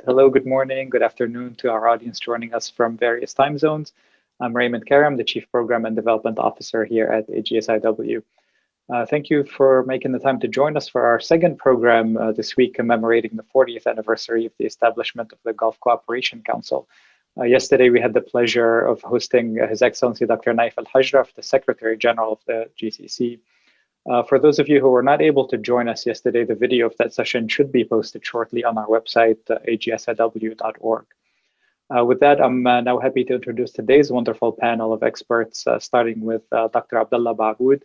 Hello, good morning, good afternoon to our audience joining us from various time zones. I'm Raymond Karam, the Chief Program and Development Officer here at AGSIW. Thank you for making the time to join us for our second program this week, commemorating the 40th anniversary of the establishment of the Gulf Cooperation Council. Yesterday, we had the pleasure of hosting His Excellency Dr. Naif Al-Hajraf, the Secretary General of the GCC. For those of you who were not able to join us yesterday, the video of that session should be posted shortly on our website, agsiw.org. With that, I'm now happy to introduce today's wonderful panel of experts, starting with Dr. Abdullah Baabood,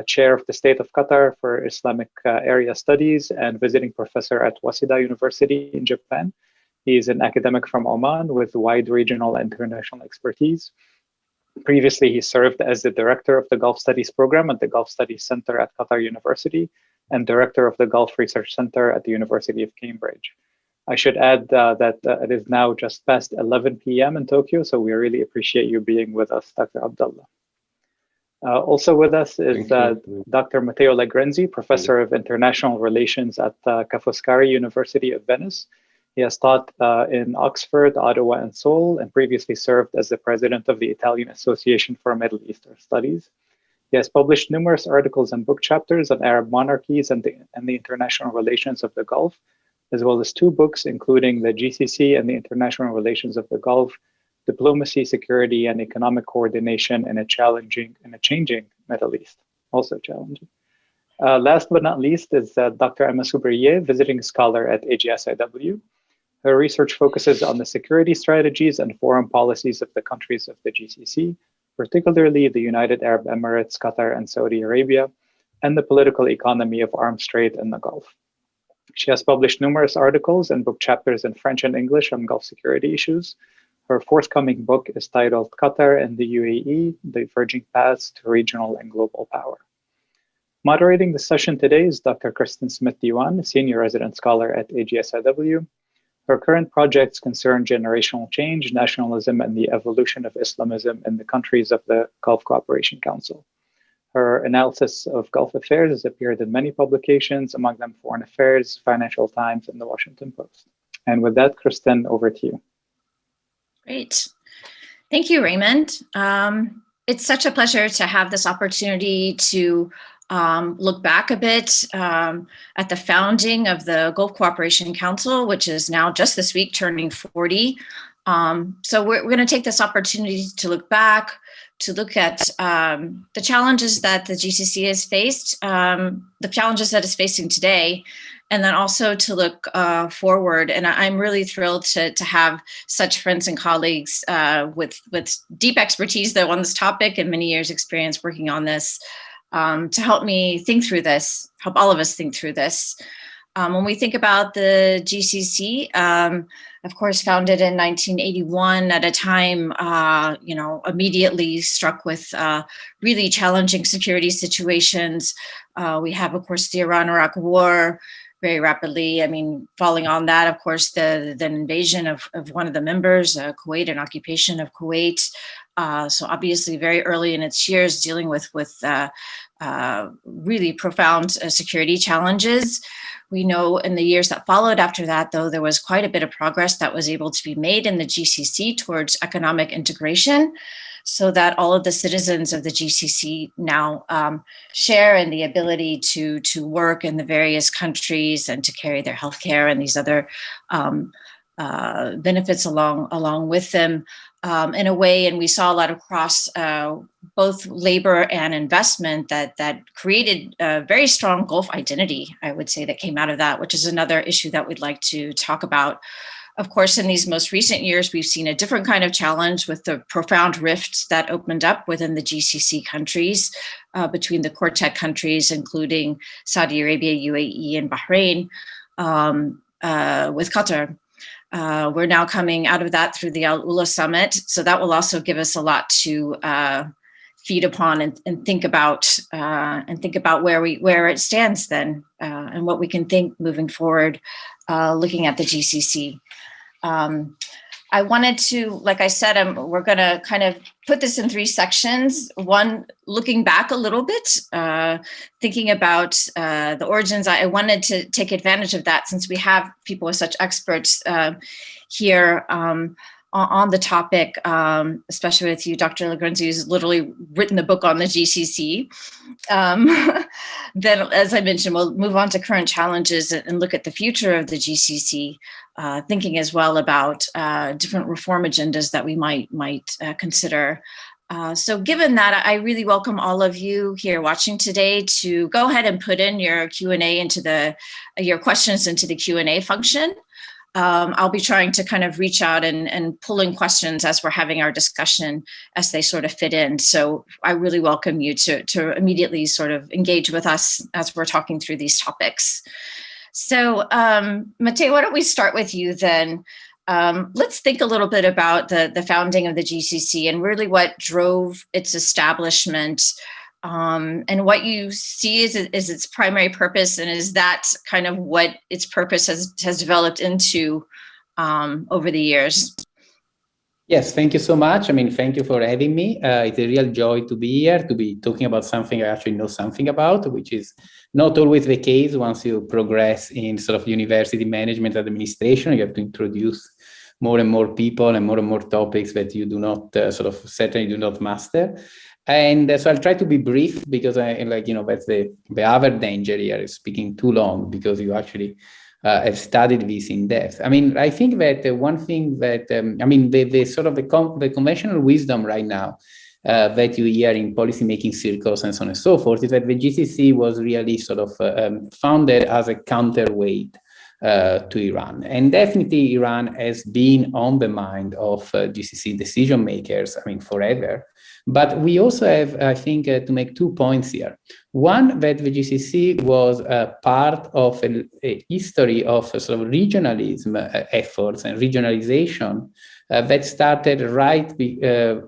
Chair of the State of Qatar for Islamic Area Studies and visiting professor at Waseda University in Japan. He is an academic from Oman with wide regional and international expertise. Previously, he served as the director of the Gulf Studies program at the Gulf Studies Center at Qatar University and director of the Gulf Research Center at the University of Cambridge. I should add that it is now just past 11 p.m. in Tokyo, so we really appreciate you being with us, Dr. Abdullah. Also with us is Dr. Matteo Legrenzi, Professor of International Relations at Foscari University of Venice. He has taught in Oxford, Ottawa, and Seoul, and previously served as the president of the Italian Association for Middle Eastern Studies. He has published numerous articles and book chapters on Arab monarchies and the international relations of the Gulf, as well as two books, including the GCC and the International Relations of the Gulf, Diplomacy, Security, and Economic Coordination in a changing Middle East, also challenging. Last but not least is Dr. Emma Soubrier, visiting scholar at AGSIW. Her research focuses on the security strategies and foreign policies of the countries of the GCC, particularly the United Arab Emirates, Qatar, and Saudi Arabia, and the political economy of arms trade in the Gulf. She has published numerous articles and book chapters in French and English on Gulf security issues. Her forthcoming book is titled Qatar and the UAE, Diverging Paths to Regional and Global Power. Moderating the session today is Dr. Kristin Diwan, Senior Resident Scholar at AGSIW. Her current projects concern generational change, nationalism, and the evolution of Islamism in the countries of the Gulf Cooperation Council. Her analysis of Gulf affairs has appeared in many publications, among them Foreign Affairs, Financial Times, and the Washington Post. And with that, Kristin, over to you. Great. Thank you, Raymond. It's such a pleasure to have this opportunity to look back a bit at the founding of the Gulf Cooperation Council, which is now just this week turning 40. So we're going to take this opportunity to look back, to look at the challenges that the GCC has faced, the challenges that it's facing today, and then also to look forward. And I'm really thrilled to have such friends and colleagues with deep expertise though on this topic and many years experience working on this. To help me think through this, help all of us think through this. When we think about the GCC, of course, founded in 1981 at a time, immediately struck with really challenging security situations. We have, of course, the Iran-Iraq war very rapidly. I mean, following on that, of course, the invasion of one of the members, Kuwait, and occupation of Kuwait. So obviously very early in its years dealing with really profound security challenges. We know in the years that followed after that, though, there was quite a bit of progress that was able to be made in the GCC towards economic integration, so that all of the citizens of the GCC now share in the ability to work in the various countries and to carry their healthcare and these other benefits along with them in a way. And we saw a lot across both labor and investment that created a very strong Gulf identity, I would say, that came out of that, which is another issue that we'd like to talk about. Of course, in these most recent years, we've seen a different kind of challenge with the profound rift that opened up within the GCC countries, between the Quartet countries, including Saudi Arabia, UAE, and Bahrain, with Qatar. We're now coming out of that through the Al-Ula summit. So that will also give us a lot to feed upon and think about where it stands then, and what we can think moving forward, looking at the GCC. I wanted to, like I said, we're going to kind of put this in 3 sections. One, looking back a little bit, thinking about the origins. I wanted to take advantage of that since we have people with such experts here on the topic, especially with you, Dr. Legrenzi, who's literally written the book on the GCC. Then, as I mentioned, we'll move on to current challenges and look at the future of the GCC, thinking as well about different reform agendas that we might consider. So given that, I really welcome all of you here watching today to go ahead and put in your Q&A into your questions into the Q&A function. I'll be trying to kind of reach out and pull in questions as we're having our discussion as they sort of fit in. So I really welcome you to immediately sort of engage with us as we're talking through these topics. So Matteo, why don't we start with you then? Let's think a little bit about the founding of the GCC and really what drove its establishment. And what you see is its primary purpose, and is that kind of what its purpose has developed into over the years? Yes, thank you so much. I mean, thank you for having me. It's a real joy to be here, to be talking about something I actually know something about, which is not always the case. Once you progress in sort of university management administration, you have to introduce more and more people and more topics that you do not certainly do not master. And so I'll try to be brief because that's the other danger here is speaking too long because you actually have studied this in depth. I mean, I think that one thing that, the conventional wisdom right now that you hear in policymaking circles and so on and so forth is that the GCC was really founded as a counterweight to Iran. And definitely Iran has been on the mind of GCC decision makers, forever. But we also have, I think, to make 2 points here. One, that the GCC was part of a history of sort of regionalism efforts and regionalization that started right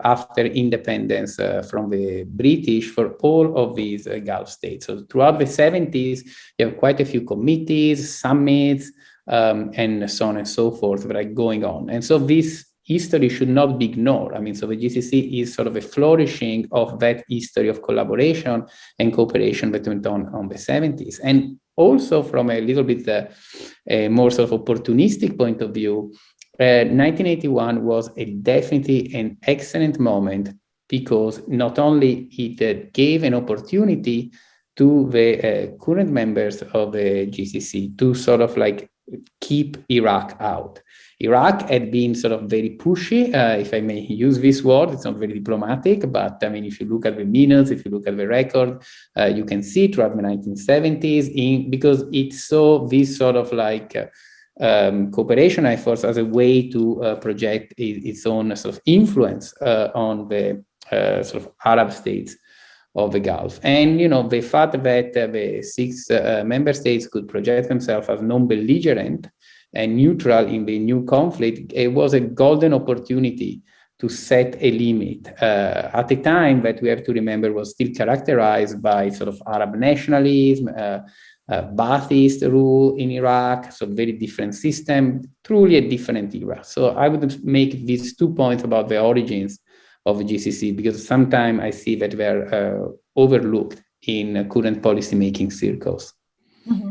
after independence from the British for all of these Gulf states. So throughout the 70s, you have quite a few committees, summits, and so on and so forth that are going on. And so this history should not be ignored. So the GCC is sort of a flourishing of that history of collaboration and cooperation that went on the 70s. And also from a little bit more sort of opportunistic point of view, 1981 was definitely an excellent moment because not only it gave an opportunity to the current members of the GCC to sort of keep Iraq out. Iraq had been sort of very pushy, if I may use this word. It's not very diplomatic, but if you look at the minutes, if you look at the record, you can see throughout the 1970s, because it saw this sort of cooperation efforts as a way to project its own sort of influence on the sort of Arab states of the Gulf. And, the fact that the 6 member states could project themselves as non-belligerent and neutral in the new conflict, it was a golden opportunity to set a limit at a time that we have to remember was still characterized by sort of Arab nationalism, Ba'athist rule in Iraq, so very different system, truly a different era. So I would make these 2 points about the origins of the GCC because sometimes I see that they're overlooked in current policymaking circles. Mm-hmm.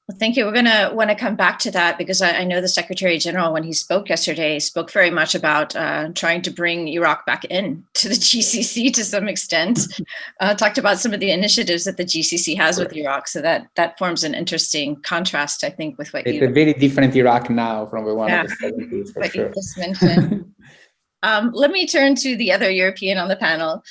Well, thank you. We're going to want to come back to that because I know the Secretary General, when he spoke yesterday, spoke very much about trying to bring Iraq back in to the GCC to some extent, talked about some of the initiatives that the GCC has with Iraq. So that forms an interesting contrast, I think, with what it's a very different Iraq now from the one of the 70s, for what sure. you just mentioned. Let me turn to the other European on the panel,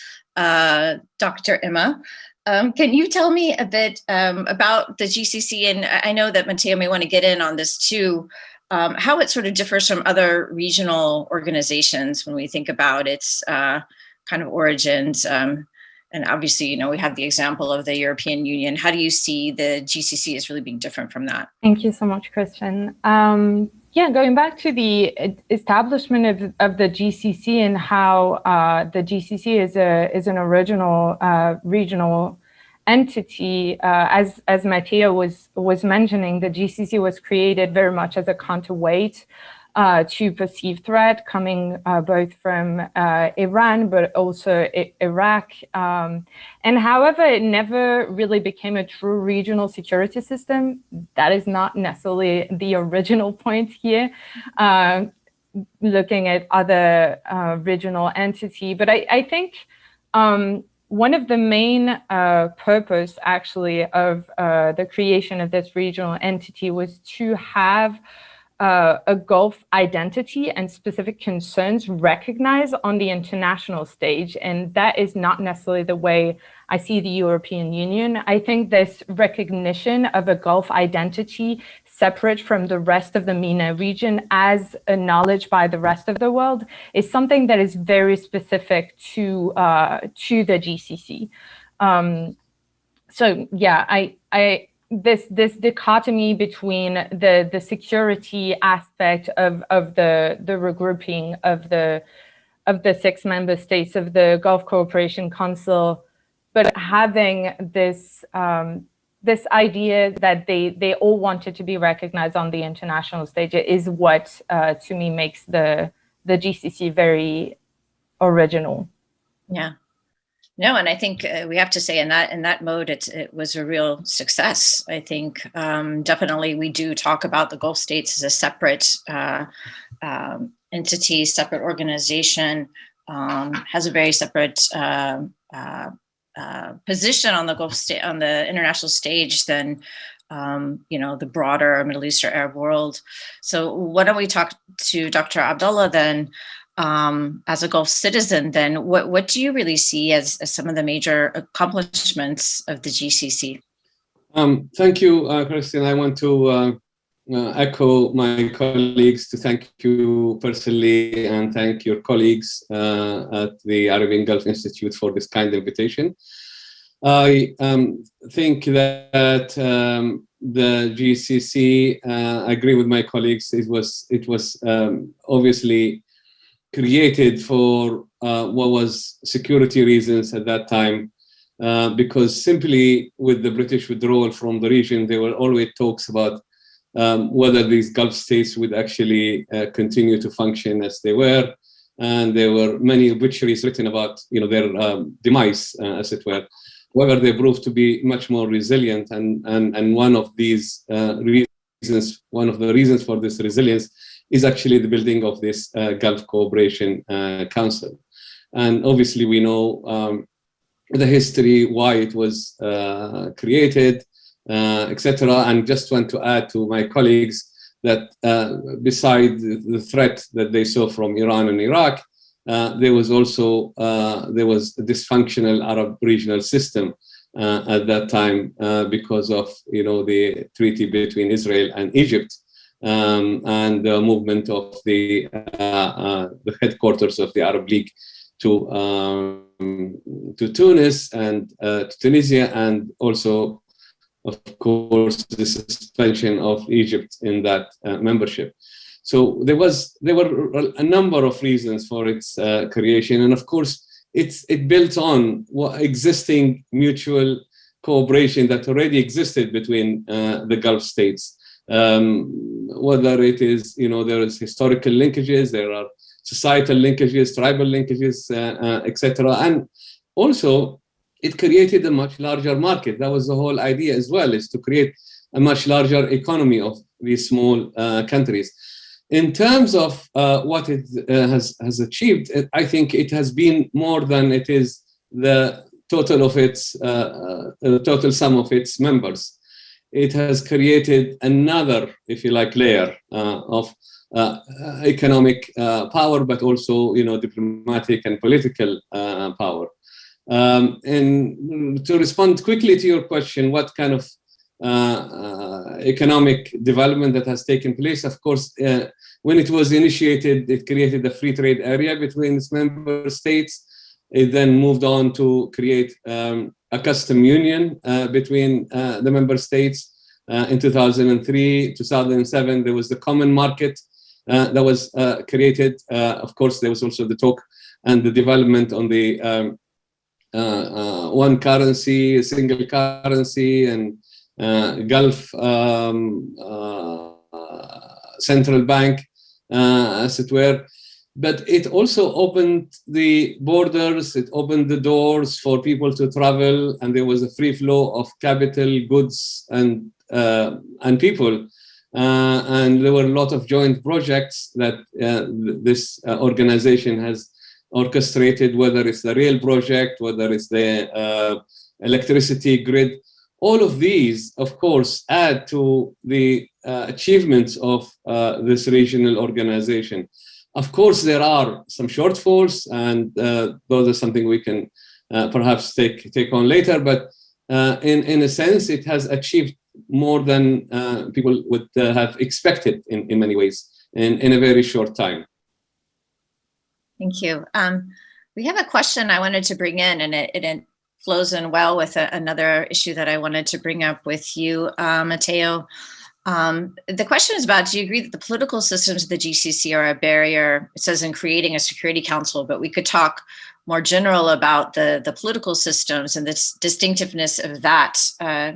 Dr. Emma. Can you tell me a bit about the GCC? And I know that Matteo may want to get in on this too, how it sort of differs from other regional organizations when we think about its kind of origins. And obviously, we have the example of the European Union. How do you see the GCC as really being different from that? Thank you so much, Kristin. Going back to the establishment of the GCC and how the GCC is an original regional entity, as Matteo was mentioning, the GCC was created very much as a counterweight to perceived threat coming both from Iran, but also Iraq. And however, it never really became a true regional security system. That is not necessarily the original point here, looking at other regional entity. But I think one of the main purpose actually of the creation of this regional entity was to have a Gulf identity and specific concerns recognized on the international stage. And that is not necessarily the way I see the European Union. I think this recognition of a Gulf identity separate from the rest of the MENA region as acknowledged by the rest of the world is something that is very specific to the GCC. So yeah, this dichotomy between the security aspect of the regrouping of the 6 member states of the Gulf Cooperation Council, but having this this idea that they all wanted to be recognized on the international stage is what to me makes the GCC very original. Yeah. No, and I think we have to say in that mode, it was a real success. I think definitely we do talk about the Gulf states as a separate entity, separate organization, has a very separate position on the on the international stage than the broader Middle East or Arab world. So why don't we talk to Dr. Abdullah then? As a Gulf citizen, then what do you really see as some of the major accomplishments of the GCC? Thank you, Kristin. I want to echo my colleagues to thank you personally and thank your colleagues at the Arabian Gulf Institute for this kind invitation. I think that the GCC, I agree with my colleagues, it was obviously created for what was security reasons at that time, because simply with the British withdrawal from the region, there were always talks about whether these Gulf states would actually continue to function as they were, and there were many obituaries written about their demise, as it were. However, they proved to be much more resilient, and one of these reasons, one of the reasons for this resilience is actually the building of this Gulf Cooperation Council. And obviously we know the history, why it was created, etc. And just want to add to my colleagues that beside the threat that they saw from Iran and Iraq, there was also a dysfunctional Arab regional system at that time because of the treaty between Israel and Egypt. And the movement of the headquarters of the Arab League to Tunis and to Tunisia, and also, of course, the suspension of Egypt in that membership. So there were a number of reasons for its creation, and of course, it built on existing mutual cooperation that already existed between the Gulf states. Whether it is, there is historical linkages, there are societal linkages, tribal linkages, etc. And also, it created a much larger market. That was the whole idea as well, is to create a much larger economy of these small countries. In terms of what it has achieved, I think it has been more than it is the total of its total sum of its members. It has created another, if you like, layer of economic power, but also, diplomatic and political power. And to respond quickly to your question, what kind of economic development that has taken place? Of course, when it was initiated, it created a free trade area between its member states. It then moved on to create a custom union between the member states. In 2003, 2007, there was the common market that was created. Of course, there was also the talk and the development on the one currency, single currency, and Gulf Central Bank. as it were. But it also opened the borders, it opened the doors for people to travel, and there was a free flow of capital, goods, and people. And there were a lot of joint projects that this organization has orchestrated, whether it's the rail project, whether it's the electricity grid. All of these, of course, add to the achievements of this regional organization. Of course, there are some shortfalls, and those are something we can perhaps take on later. But in a sense, it has achieved more than people would have expected in many ways in a very short time. Thank you. We have a question I wanted to bring in, and it flows in well with another issue that I wanted to bring up with you, Matteo. The question is about, do you agree that the political systems of the GCC are a barrier, it says, in creating a Security Council, but we could talk more general about the political systems and the distinctiveness of that,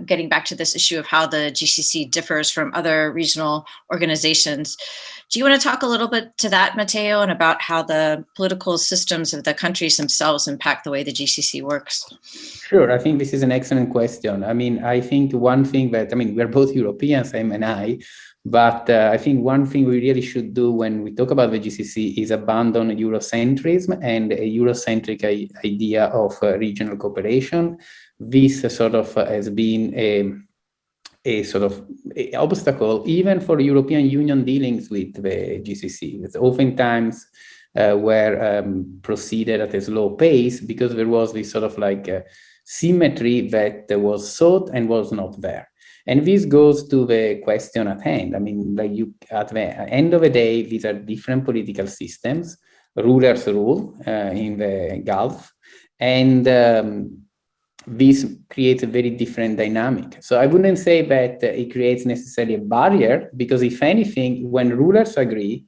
getting back to this issue of how the GCC differs from other regional organizations. Do you want to talk a little bit to that, Matteo, and about how the political systems of the countries themselves impact the way the GCC works? Sure, I think this is an excellent question. I mean, I think one thing that, we're both Europeans, Em and I, but I think one thing we really should do when we talk about the GCC is abandon Eurocentrism and a Eurocentric idea of regional cooperation. This sort of has been a sort of obstacle even for European Union dealings with the GCC. It's oftentimes were proceeded at a slow pace because there was this sort of like symmetry that was sought and was not there. And this goes to the question at hand. I mean, like at the end of the day, these are different political systems. Rulers rule in the Gulf, and this creates a very different dynamic. So I wouldn't say that it creates necessarily a barrier, because if anything, when rulers agree,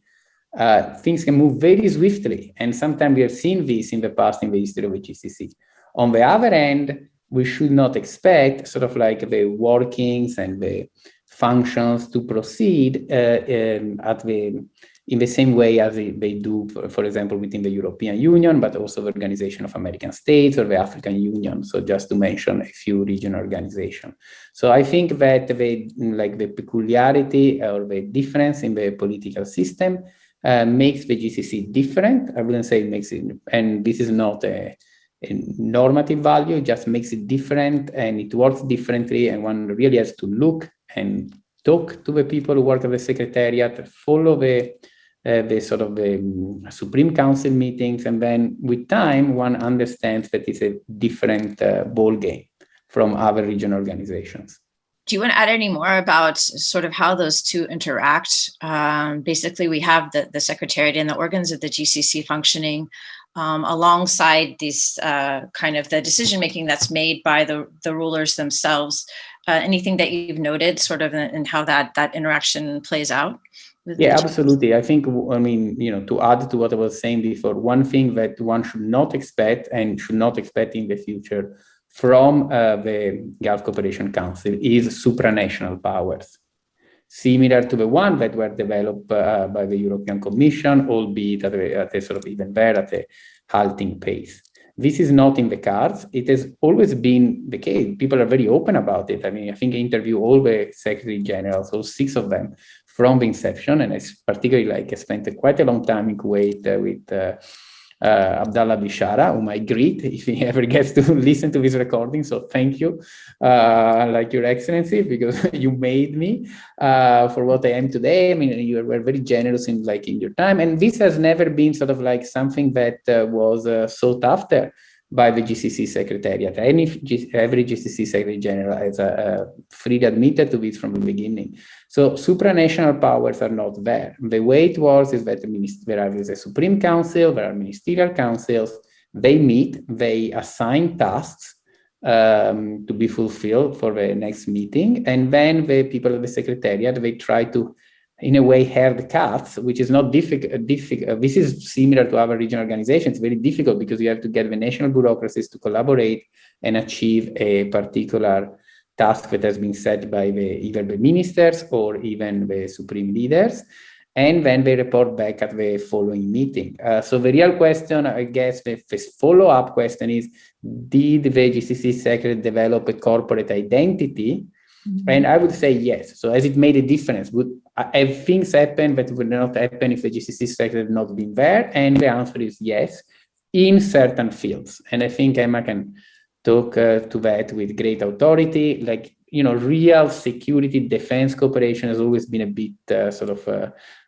things can move very swiftly. And sometimes we have seen this in the past in the history of the GCC. On the other hand, we should not expect sort of like the workings and the functions to proceed in the same way as they do, for example, within the European Union, but also the Organization of American States or the African Union. So just to mention a few regional organizations. So I think that the peculiarity or the difference in the political system makes the GCC different. I wouldn't say it makes it, and this is not a normative value, it just makes it different and it works differently, and one really has to look and talk to the people who work at the Secretariat, follow the sort of the Supreme Council meetings, and then with time one understands that it's a different ball game from other regional organizations. Do you want to add any more about sort of how those two interact? Basically, we have the Secretariat and the organs of the GCC functioning alongside these kind of the decision-making that's made by the rulers themselves. Anything that you've noted sort of in how that interaction plays out? Yeah, absolutely. I think, to add to what I was saying before, one thing that one should not expect and should not expect in the future from the Gulf Cooperation Council is supranational powers, similar to the one that were developed by the European Commission, albeit at a sort of even there at a halting pace. This is not in the cards. It has always been the case. People are very open about it. I mean, I think I interview all the Secretary Generals, all 6 of them, from the inception. And it's particularly I spent quite a long time in Kuwait with Abdullah Bishara, whom I greet if he ever gets to listen to this recording. So thank you, Your Excellency, because you made me for what I am today. I mean, you were very generous in your time, and this has never been sort of something that was sought after by the GCC Secretariat. Every GCC Secretary General has freely admitted to this from the beginning. So supranational powers are not there. The way it works is that there is a Supreme Council, there are ministerial councils, they meet, they assign tasks to be fulfilled for the next meeting, and then the people of the Secretariat, they try to, in a way, have the cards, which is not difficult. This is similar to other regional organizations, very difficult because you have to get the national bureaucracies to collaborate and achieve a particular task that has been set by either the ministers or even the supreme leaders. and then they report back at the following meeting. So the real question, I guess, the follow-up question is, did the GCC secretary develop a corporate identity? Mm-hmm. And I would say yes. So has it made a difference? Have things happened that would not happen if the GCC secretary had not been there? And the answer is yes, in certain fields. And I think Emma can talk to that with great authority. Like, real security defense cooperation has always been a bit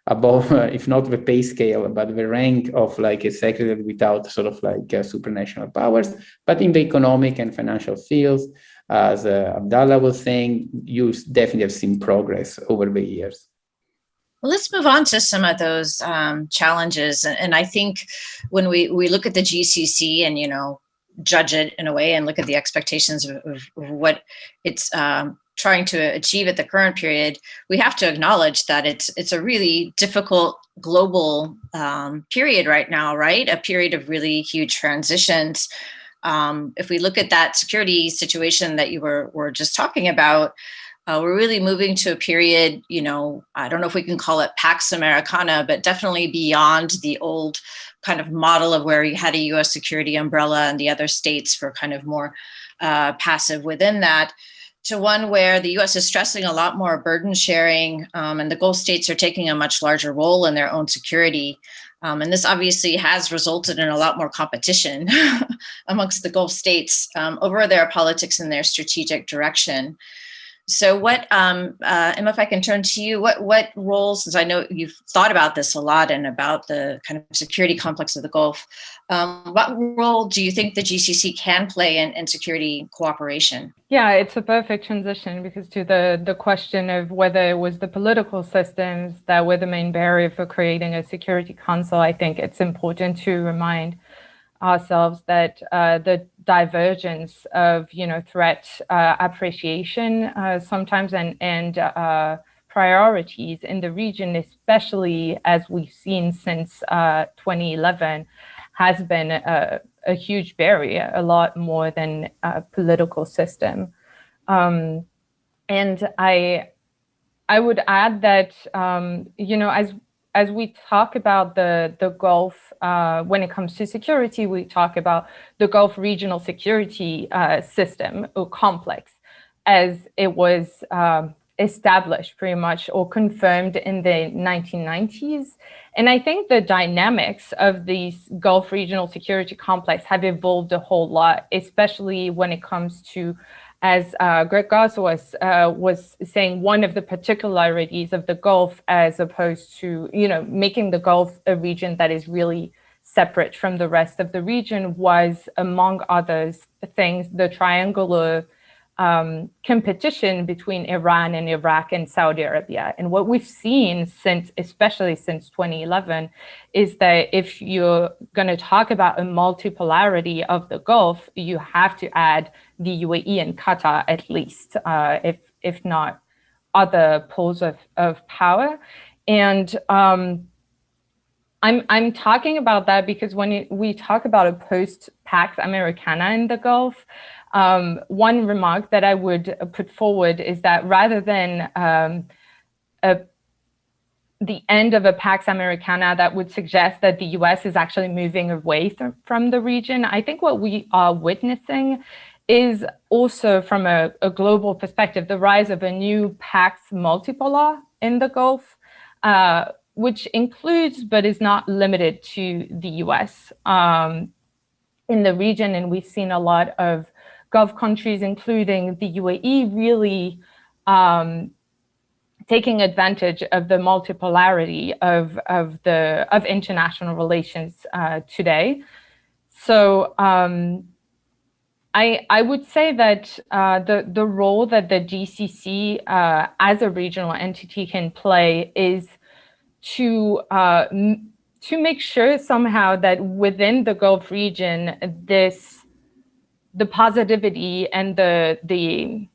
above, if not the pay scale, but the rank of like a secretary without supranational powers. But in the economic and financial fields, as Abdullah was saying, you definitely have seen progress over the years. Well, let's move on to some of those challenges. And I think when we look at the GCC and, judge it in a way and look at the expectations of what it's trying to achieve at the current period, we have to acknowledge that it's a really difficult global period right now, right? A period of really huge transitions. If we look at that security situation that you were just talking about, we're really moving to a period, I don't know if we can call it Pax Americana, but definitely beyond the old kind of model of where you had a US security umbrella and the other states for kind of more passive within that, to one where the US is stressing a lot more burden sharing, and the Gulf states are taking a much larger role in their own security. And this obviously has resulted in a lot more competition amongst the Gulf states over their politics and their strategic direction. So what, Emma, if I can turn to you, what roles, since I know you've thought about this a lot and about the kind of security complex of the Gulf, what role do you think the GCC can play in security cooperation? Yeah, it's a perfect transition, because to the question of whether it was the political systems that were the main barrier for creating a security council, I think it's important to remind ourselves that the divergence of threat appreciation sometimes and priorities in the region, especially as we've seen since 2011, has been a huge barrier, a lot more than a political system. And I would add that as we talk about the Gulf, when it comes to security, we talk about the Gulf regional security system or complex as it was established pretty much or confirmed in the 1990s. And I think the dynamics of these Gulf regional security complex have evolved a whole lot, especially when it comes to, as Greg Goss was saying, one of the particularities of the Gulf, as opposed to, making the Gulf a region that is really separate from the rest of the region, was, among others things, the triangular competition between Iran and Iraq and Saudi Arabia. And what we've seen especially since 2011, is that if you're going to talk about a multipolarity of the Gulf, you have to add the UAE and Qatar at least, if not other poles of power. And I'm talking about that because when we talk about a post-Pax Americana in the Gulf, one remark that I would put forward is that rather than the end of a Pax Americana that would suggest that the US is actually moving away from the region, I think what we are witnessing is also, from a global perspective, the rise of a new Pax multipolar in the Gulf, which includes but is not limited to the US in the region. And we've seen a lot of Gulf countries, including the UAE, really taking advantage of the multipolarity of international relations today. So I would say that the role that the GCC as a regional entity can play is to make sure somehow that within the Gulf region, the positivity and the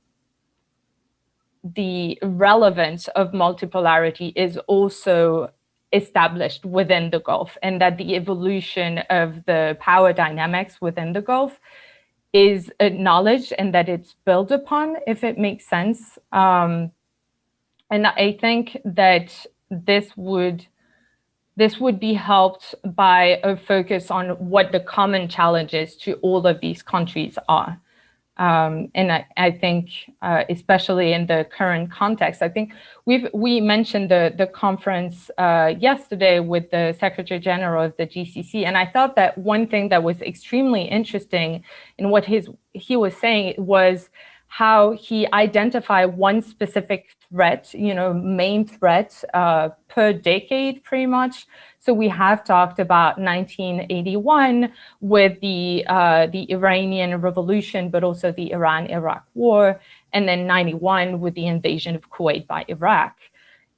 relevance of multipolarity is also established within the Gulf, and that the evolution of the power dynamics within the Gulf is acknowledged and that it's built upon, if it makes sense. And I think that this would be helped by a focus on what the common challenges to all of these countries are. And I think, especially in the current context, I think we mentioned the conference yesterday with the Secretary General of the GCC, and I thought that one thing that was extremely interesting in what he was saying was how he identified one specific threat, main threat per decade, pretty much. So we have talked about 1981 with the Iranian Revolution, but also the Iran-Iraq War, and then 91 with the invasion of Kuwait by Iraq.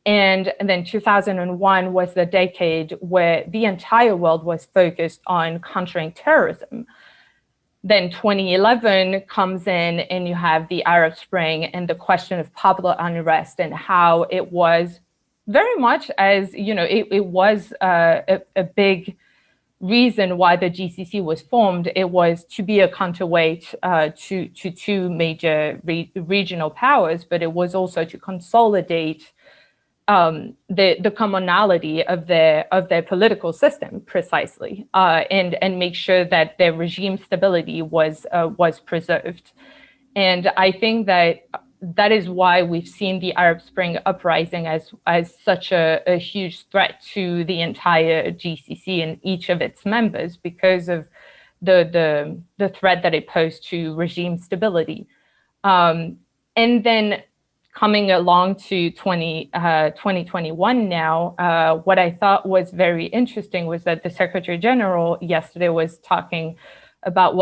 And then 2001 was the decade where the entire world was focused on countering terrorism. Then 2011 comes in and you have the Arab Spring and the question of popular unrest and how it was very much as, it was a big reason why the GCC was formed. It was to be a counterweight to two major regional powers, but it was also to consolidate the commonality of their political system, precisely, and make sure that their regime stability was preserved. And I think that is why we've seen the Arab Spring uprising as such a huge threat to the entire GCC and each of its members, because of the threat that it posed to regime stability. And then coming along to 2021 now, what I thought was very interesting was that the Secretary General yesterday was talking about,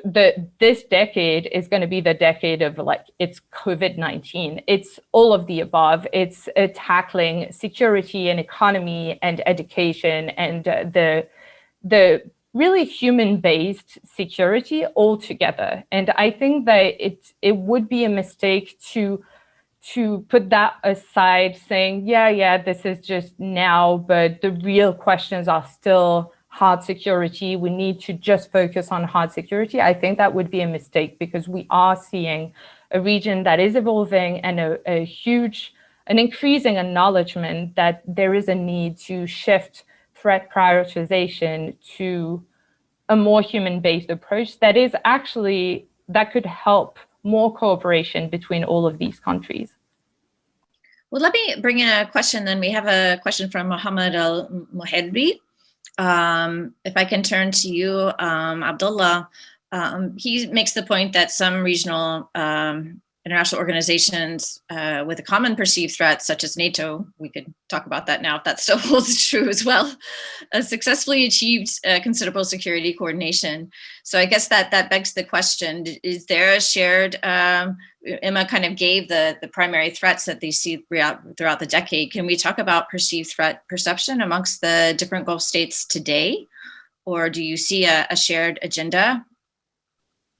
this decade is going to be the decade of it's COVID-19. It's all of the above. It's tackling security and economy and education and the really human-based security all together. And I think that it would be a mistake to put that aside, saying, yeah, this is just now, but the real questions are still hard security. We need to just focus on hard security. I think that would be a mistake, because we are seeing a region that is evolving and an increasing acknowledgement that there is a need to shift threat prioritization to a more human-based approach that could help more cooperation between all of these countries. Well, let me bring in a question then. We have a question from Mohammed Al-Muhedri. If I can turn to you, Abdullah, he makes the point that some regional international organizations with a common perceived threat, such as NATO, we could talk about that now if that still holds true as well, successfully achieved considerable security coordination. So I guess that begs the question, is there a shared, Emma kind of gave the primary threats that they see throughout the decade. Can we talk about perceived threat perception amongst the different Gulf states today? Or do you see a shared agenda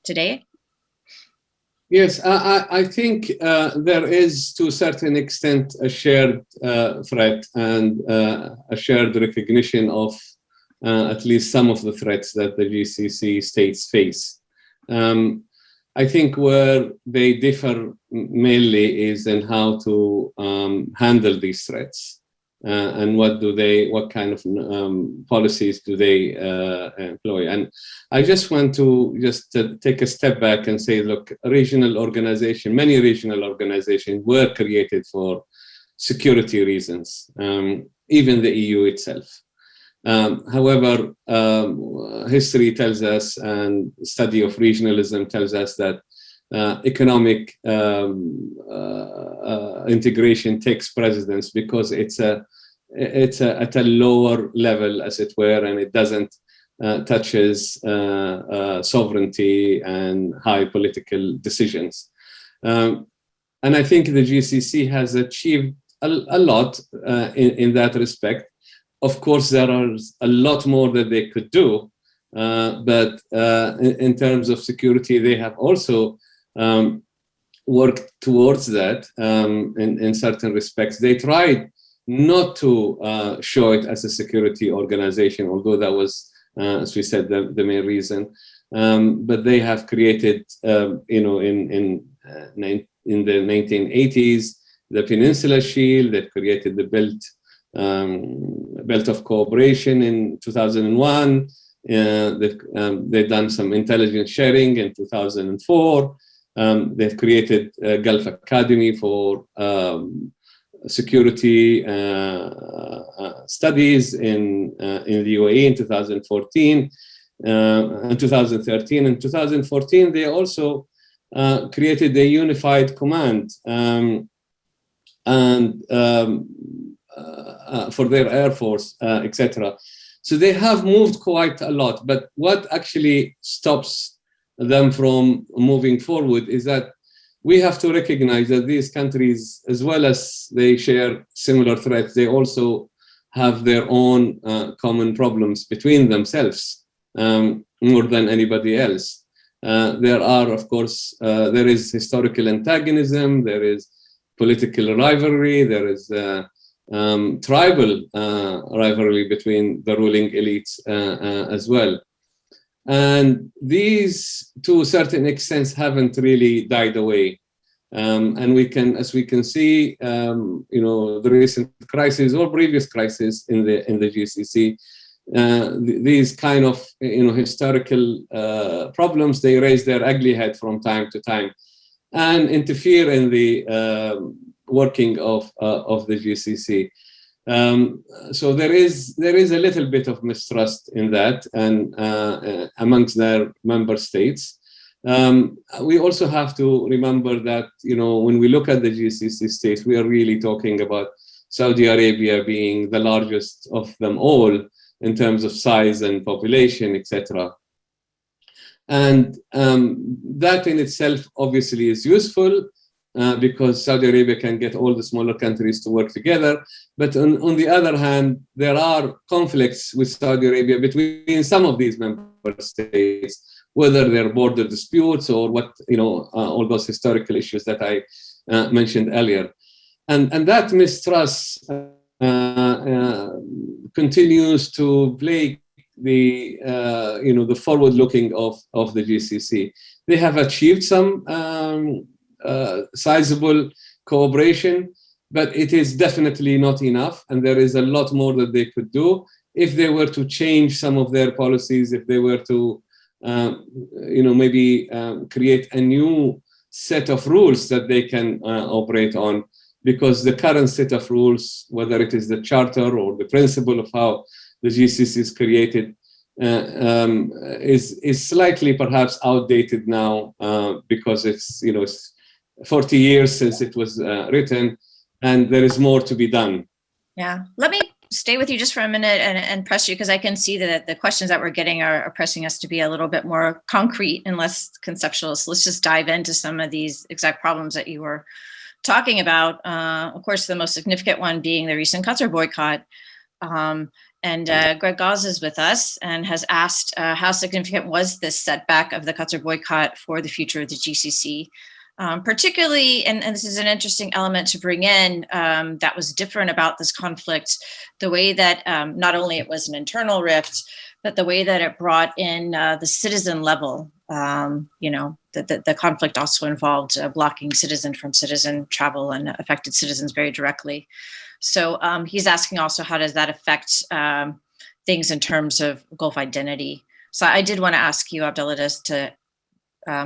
today? Yes, I think there is, to a certain extent, a shared threat and a shared recognition of at least some of the threats that the GCC states face. I think where they differ mainly is in how to handle these threats and what kind of policies do they employ. And I just want to take a step back and say, look, many regional organizations were created for security reasons, even the EU itself. However, history tells us, and study of regionalism tells us, that economic integration takes precedence because it's at a lower level, as it were, and it doesn't touches sovereignty and high political decisions. And I think the GCC has achieved a lot in that respect. Of course, there are a lot more that they could do, but in terms of security, they have also worked towards that in certain respects. They tried not to show it as a security organization, although that was, as we said, the main reason. But they have created, in the 1980s, the Peninsula Shield. They've created the Belt of Cooperation in 2001. They've done some intelligence sharing in 2004. They've created a Gulf Academy for security studies in the UAE in 2014 and 2013. In 2014, they also created a unified command for their air force, etc. So they have moved quite a lot, but what actually stops them from moving forward is that we have to recognize that these countries, as well as they share similar threats, they also have their own common problems between themselves more than anybody else. There are, of course, there is historical antagonism, there is political rivalry, there is tribal rivalry between the ruling elites as well. And these, to a certain extent, haven't really died away. And we can, as we can see, the recent crisis or previous crisis in the GCC, these kind of historical problems, they raise their ugly head from time to time and interfere in the working of the GCC. So there is a little bit of mistrust in that and amongst their member states. We also have to remember that when we look at the GCC states, we are really talking about Saudi Arabia being the largest of them all in terms of size and population, etc. And that in itself obviously is useful. Because Saudi Arabia can get all the smaller countries to work together. But on the other hand, there are conflicts with Saudi Arabia between some of these member states, whether they're border disputes or all those historical issues that I mentioned earlier. And that mistrust continues to plague the forward-looking of the GCC. They have achieved some sizable cooperation, but it is definitely not enough, and there is a lot more that they could do if they were to change some of their policies, if they were to maybe create a new set of rules that they can operate on, because the current set of rules, whether it is the charter or the principle of how the GCC is created, is slightly perhaps outdated now, because it's 40 years since it was written, and there is more to be done. Yeah, let me stay with you just for a minute and press you, because I can see that the questions that we're getting are pressing us to be a little bit more concrete and less conceptual. So let's just dive into some of these exact problems that you were talking about. Of course, the most significant one being the recent Qatar boycott. And Greg Gauze is with us and has asked how significant was this setback of the Qatar boycott for the future of the GCC? Particularly, and this is an interesting element to bring in, that was different about this conflict, the way that not only it was an internal rift, but the way that it brought in the citizen level. The conflict also involved blocking citizen from citizen travel and affected citizens very directly. So he's asking also, how does that affect things in terms of Gulf identity? So I did want to ask you, Abdullah, to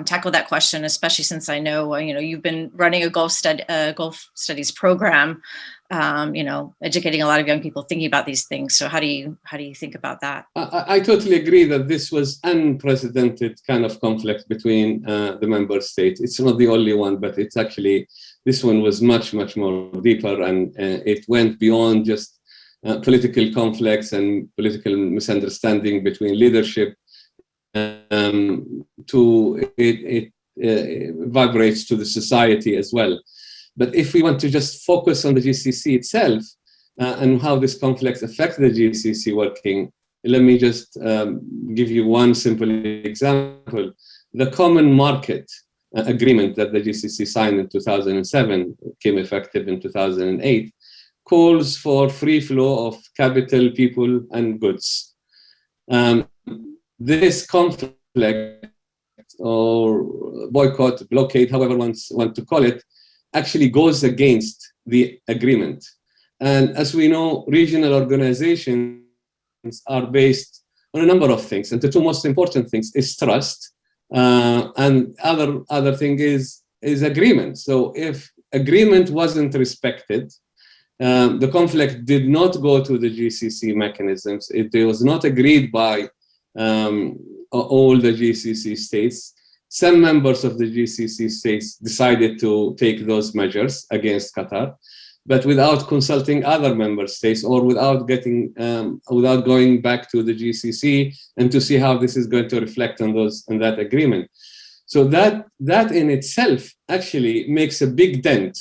tackle that question, especially since I know you've been running a Gulf studies program, educating a lot of young people thinking about these things. So how do you think about that? I totally agree that this was unprecedented kind of conflict between the member states. It's not the only one, but it's actually, this one was much, much more deeper, and it went beyond just political conflicts and political misunderstanding between leadership. It vibrates to the society as well. But if we want to just focus on the GCC itself and how this conflict affects the GCC working, let me just give you one simple example. The Common Market Agreement that the GCC signed in 2007, became effective in 2008, calls for free flow of capital, people, and goods. This conflict or boycott, blockade, however one want to call it, actually goes against the agreement. And as we know, regional organizations are based on a number of things. And the two most important things is trust, and other thing is agreement. So if agreement wasn't respected, the conflict did not go to the GCC mechanisms. It was not agreed by all the GCC states. Some members of the GCC states decided to take those measures against Qatar, but without consulting other member states, or without going back to the GCC and to see how this is going to reflect on that agreement. So that in itself actually makes a big dent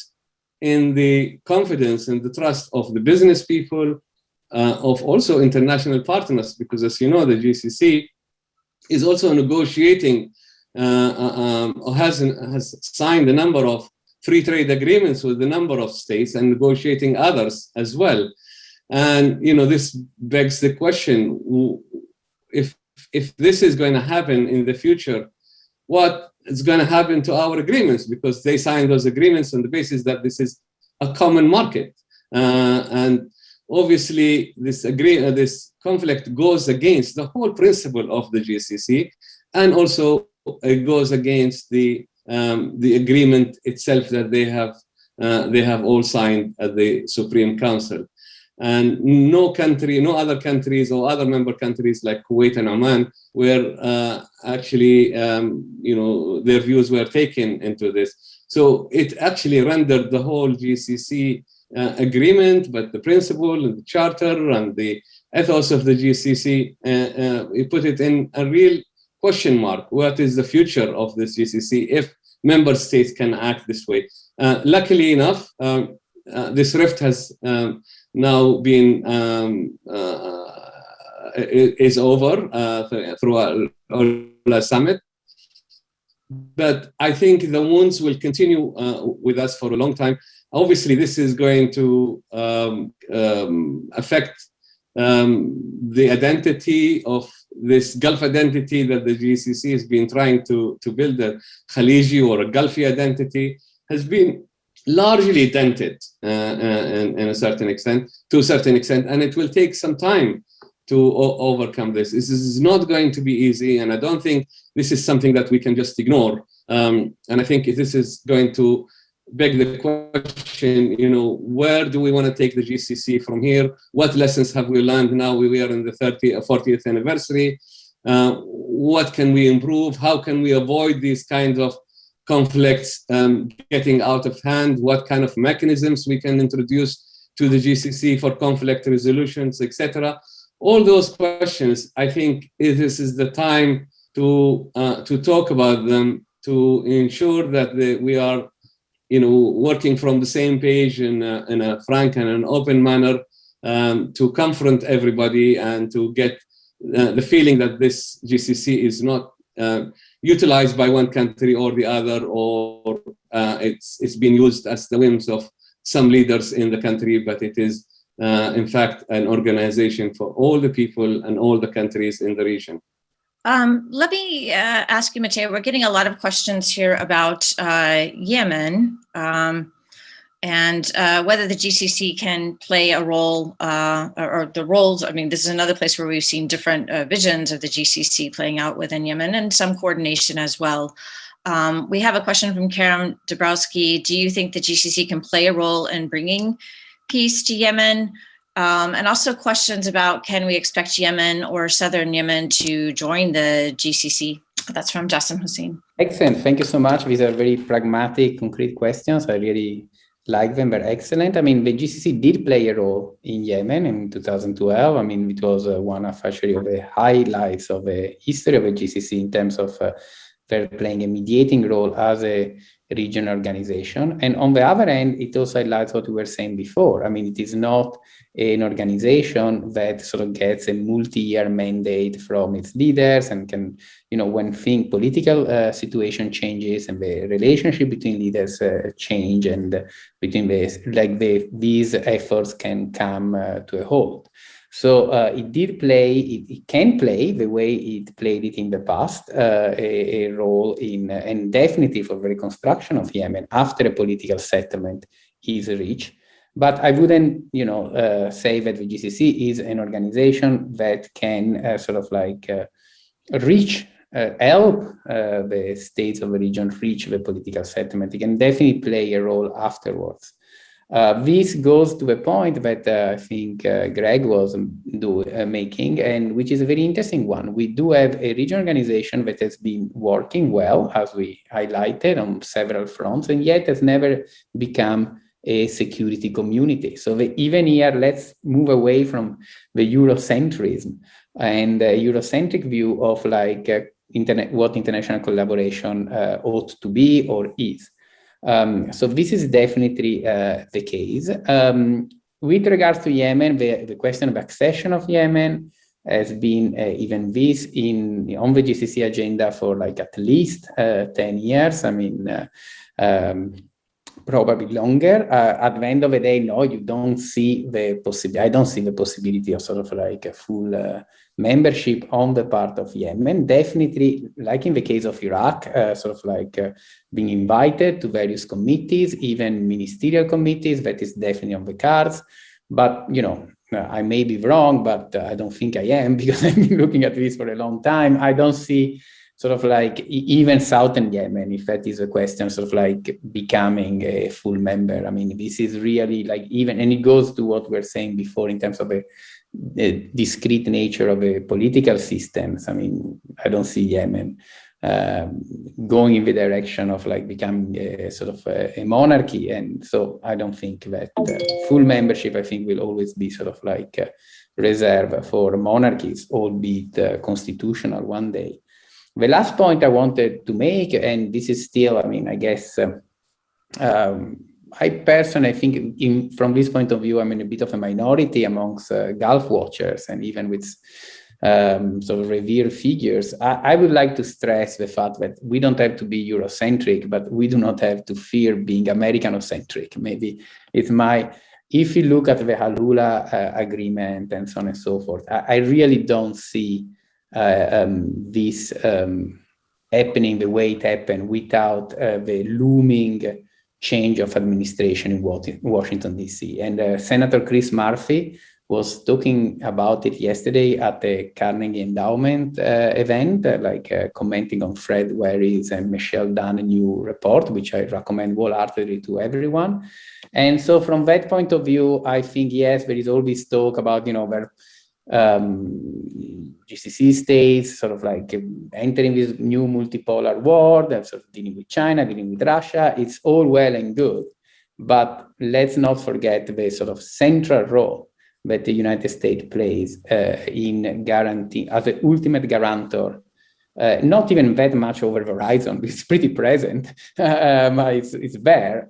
in the confidence and the trust of the business people, of also international partners, because as you know, the GCC is also negotiating or has signed a number of free trade agreements with a number of states and negotiating others as well. And this begs the question: if this is going to happen in the future, what is going to happen to our agreements? Because they signed those agreements on the basis that this is a common market, and obviously this conflict goes against the whole principle of the GCC, and also it goes against the agreement itself that they have all signed at the Supreme Council. And no other countries or other member countries like Kuwait and Oman were actually, their views were taken into this. So it actually rendered the whole GCC agreement, but the principle and the charter and the ethos of the GCC, it put it in a real question mark. What is the future of this GCC if member states can act this way? Luckily enough, this rift has now been is over through our summit, but I think the wounds will continue with us for a long time. Obviously, this is going to affect the identity of this Gulf identity that the GCC has been trying to build. A Khaliji or a Gulfi identity has been largely dented to a certain extent, and it will take some time to overcome this. This is not going to be easy, and I don't think this is something that we can just ignore. And I think this is going to beg the question, where do we want to take the GCC from here? What lessons have we learned now we are in the 40th anniversary? What can we improve? How can we avoid these kinds of conflicts getting out of hand? What kind of mechanisms we can introduce to the GCC for conflict resolutions, etc. All those questions, I think this is the time to talk about them, to ensure that we are working from the same page in a frank and an open manner, to confront everybody and to get the feeling that this GCC is not utilized by one country or the other, or it's been used as the whims of some leaders in the country, but it is in fact an organization for all the people and all the countries in the region. Let me ask you, Matteo, we're getting a lot of questions here about Yemen and whether the GCC can play a role, or the roles. I mean, this is another place where we've seen different visions of the GCC playing out within Yemen, and some coordination as well. We have a question from Karen Dabrowski. Do you think the GCC can play a role in bringing peace to Yemen? And also questions about, can we expect Yemen or southern Yemen to join the GCC? That's from Jassim Hussein. Excellent. Thank you so much. These are very pragmatic, concrete questions. I really like them. They're excellent. I mean, the GCC did play a role in Yemen in 2012. I mean, it was one of actually of the highlights of the history of the GCC in terms of they're playing a mediating role as a regional organization. And on the other hand, it also highlights what we were saying before. I mean, it is not an organization that sort of gets a multi-year mandate from its leaders and can, when political situation changes and the relationship between leaders change, and between these efforts can come to a halt. So it did play, it can play the way it played it in the past, a role in, and definitely for the reconstruction of Yemen after a political settlement is reached. But I wouldn't, say that the GCC is an organization that can help the states of the region reach the political settlement. It can definitely play a role afterwards. This goes to a point that I think Greg was making, and which is a very interesting one. We do have a regional organization that has been working well, as we highlighted, on several fronts, and yet has never become a security community. So even here, let's move away from the Eurocentrism and the Eurocentric view of what international collaboration ought to be or is. So this is definitely the case. With regards to Yemen, the question of accession of Yemen has been even this on the GCC agenda for at least 10 years. I mean, probably longer. At the end of the day, no, you don't see the possibility. I don't see the possibility of a full membership on the part of Yemen. Definitely, like in the case of Iraq, being invited to various committees, even ministerial committees, that is definitely on the cards. But, I may be wrong, but I don't think I am, because I've been looking at this for a long time. I don't see even Southern Yemen, if that is a question, becoming a full member. I mean, this is really and it goes to what we were saying before in terms of the discrete nature of a political systems. I mean, I don't see Yemen going in the direction of becoming a monarchy. And so I don't think that full membership, I think, will always be reserved for monarchies, albeit constitutional one day. The last point I wanted to make, and this is still, I guess, I personally think from this point of view, I'm in a bit of a minority amongst Gulf watchers and even with revered figures. I would like to stress the fact that we don't have to be Eurocentric, but we do not have to fear being Americanocentric. Maybe it's if you look at the Halula agreement and so on and so forth, I really don't see this happening the way it happened without the looming change of administration in Washington, D.C. And Senator Chris Murphy was talking about it yesterday at the Carnegie Endowment event, commenting on Fred Wary's and Michelle Dunn's new report, which I recommend wholeheartedly to everyone. And so from that point of view, I think, yes, there is all this talk about, where GCC states entering this new multipolar world and dealing with China, dealing with Russia. It's all well and good, but let's not forget the central role that the United States plays in guaranteeing, as the ultimate guarantor, not even that much over the horizon, it's pretty present, it's there,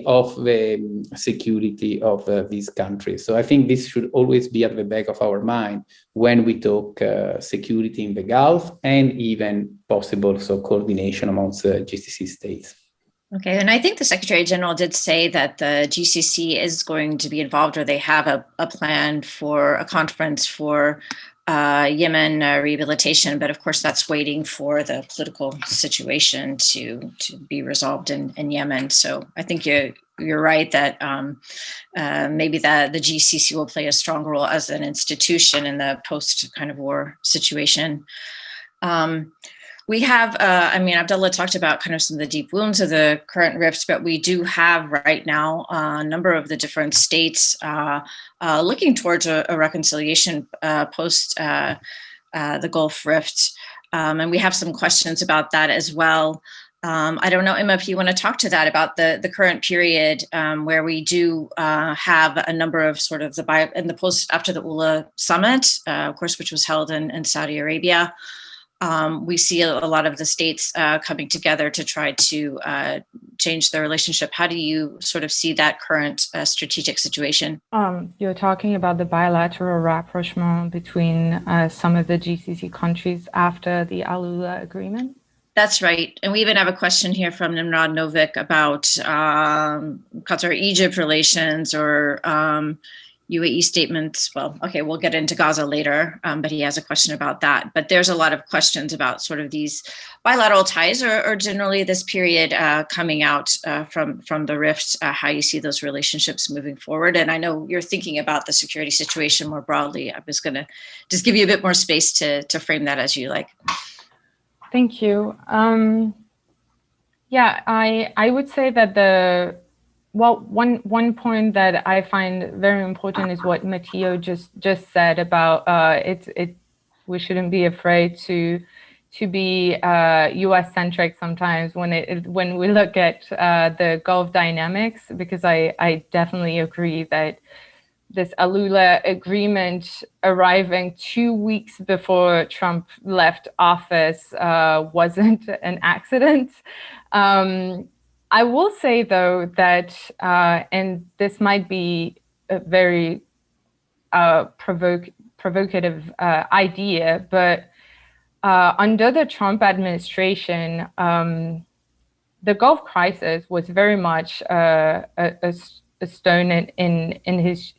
of the security of these countries. So I think this should always be at the back of our mind when we talk security in the Gulf and even possible coordination amongst GCC states. Okay, and I think the Secretary General did say that the GCC is going to be involved, or they have a plan for a conference for Yemen rehabilitation, but of course that's waiting for the political situation to be resolved in Yemen. So I think you're right that maybe the GCC will play a strong role as an institution in the post kind of war situation. We have, Abdullah talked about kind of some of the deep wounds of the current rift, but we do have right now a number of the different states looking towards a reconciliation post the Gulf rift. And we have some questions about that as well. I don't know, Emma, if you want to talk to that about the current period where we do have a number of in the post after the ULA summit, of course, which was held in Saudi Arabia. We see a lot of the states coming together to try to change their relationship. How do you see that current strategic situation? You're talking about the bilateral rapprochement between some of the GCC countries after the Al-Ula agreement? That's right. And we even have a question here from Nimrod Novik about Qatar-Egypt relations, or UAE statements. Well, okay, we'll get into Gaza later, but he has a question about that. But there's a lot of questions about sort of these bilateral ties, or generally this period coming out from the rift, how you see those relationships moving forward. And I know you're thinking about the security situation more broadly. I was going to just give you a bit more space to frame that as you like. Thank you. Yeah, I would say that one point that I find very important is what Matteo just said about we shouldn't be afraid to be U.S. centric sometimes when we look at the Gulf dynamics, because I definitely agree that this ALULA agreement arriving 2 weeks before Trump left office wasn't an accident. I will say, though, that, and this might be a very provocative idea, but under the Trump administration, the Gulf crisis was very much a stone in his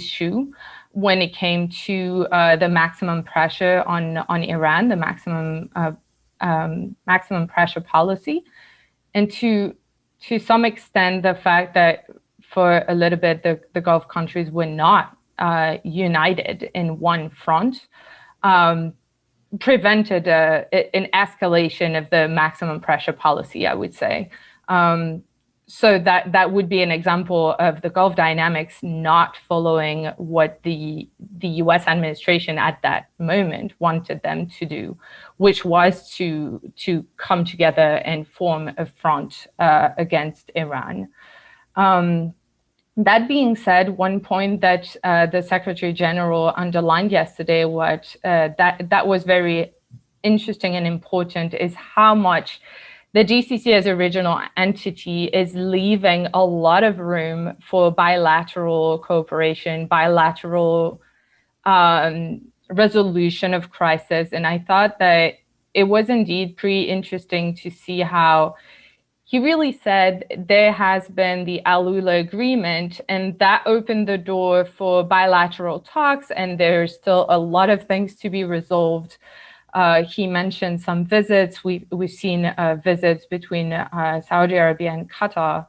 shoe when it came to the maximum pressure on Iran, the maximum pressure policy, and to some extent the fact that for a little bit the Gulf countries were not united in one front prevented an escalation of the maximum pressure policy, I would say. So that would be an example of the Gulf dynamics not following what the U.S. administration at that moment wanted them to do, which was to come together and form a front against Iran. That being said, one point that the Secretary General underlined yesterday, that was very interesting and important, is how much the GCC as a regional entity is leaving a lot of room for bilateral cooperation, bilateral resolution of crisis. And I thought that it was indeed pretty interesting to see how he really said there has been the ALULA agreement, and that opened the door for bilateral talks, and there's still a lot of things to be resolved. He mentioned some visits. We've seen visits between Saudi Arabia and Qatar.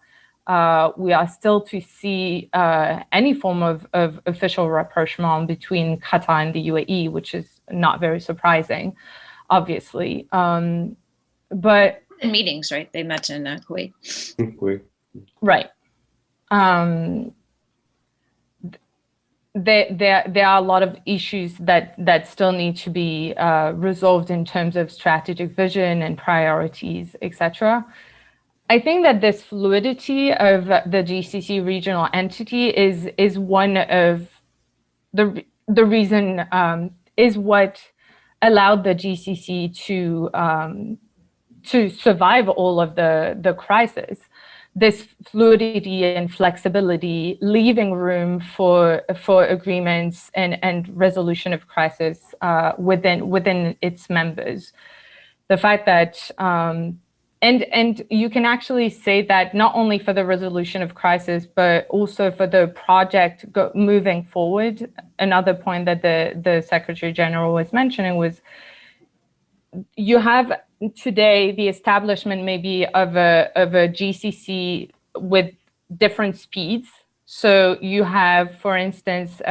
We are still to see any form of official rapprochement between Qatar and the UAE, which is not very surprising, obviously. But in meetings, right? They met in Kuwait. Kuwait. Right. There are a lot of issues that still need to be resolved in terms of strategic vision and priorities, etc. I think that this fluidity of the GCC regional entity is one of the reason, is what allowed the GCC to survive all of the crisis. This fluidity and flexibility, leaving room for agreements and resolution of crisis within its members. The fact that and you can actually say that not only for the resolution of crisis, but also for the project moving forward. Another point that the Secretary General was mentioning was, you have today the establishment maybe of a GCC with different speeds. So you have, for instance,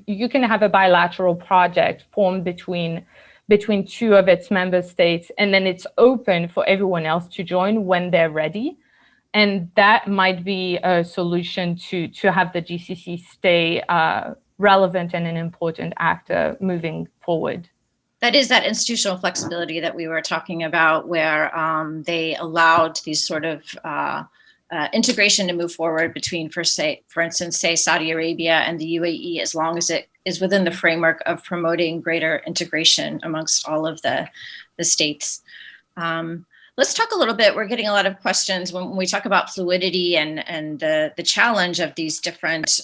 you can have a bilateral project formed between two of its member states, and then it's open for everyone else to join when they're ready. And that might be a solution to have the GCC stay relevant and an important actor moving forward. That is that institutional flexibility that we were talking about, where they allowed these sort of integration to move forward between, for instance, Saudi Arabia and the UAE, as long as it is within the framework of promoting greater integration amongst all of the states. Let's talk a little bit. We're getting a lot of questions when we talk about fluidity and the challenge of these different